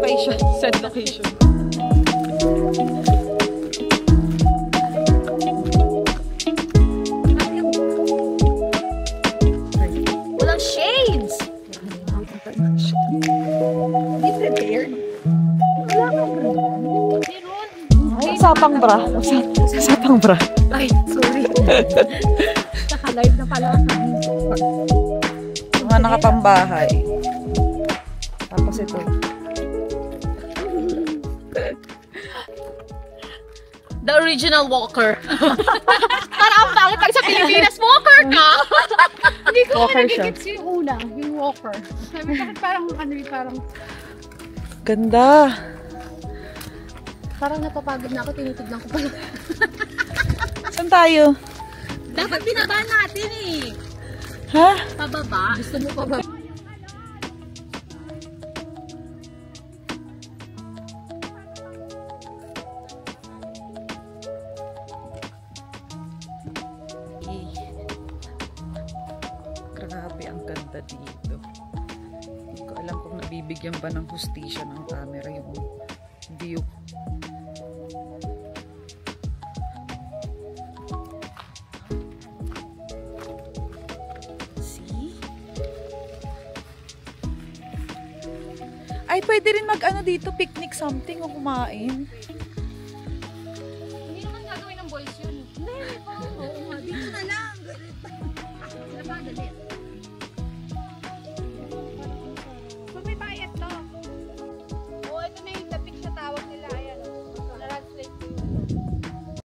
location. Set location. Walang shades! Be prepared. Usapang bra. Usapang bra. Ay, sorry. Naka-live na pala. Mga nakapambahay. Tapos ito. The original walker. Parang ang pangit pag sa Pilipinas, walker ka! Hindi ko Walker siya. nagigits yung una, yung walker. Sabi ko, parang ano yung parang... Ganda. Parang napapagod na ako, tinitignan ko pala. Saan tayo? Dapat binaba natin eh. Ha? Pababa. Gusto mo pababa? Grabe, ang ganda dito. Hindi ko alam kung nabibigyan ba ng hustisya ng camera yung view. See? Ay, pwede rin mag-ano dito, picnic something o kumain. Hindi naman gagawin ng boys yun. Hindi, oo nga. Dito na lang. Sila ba, dali.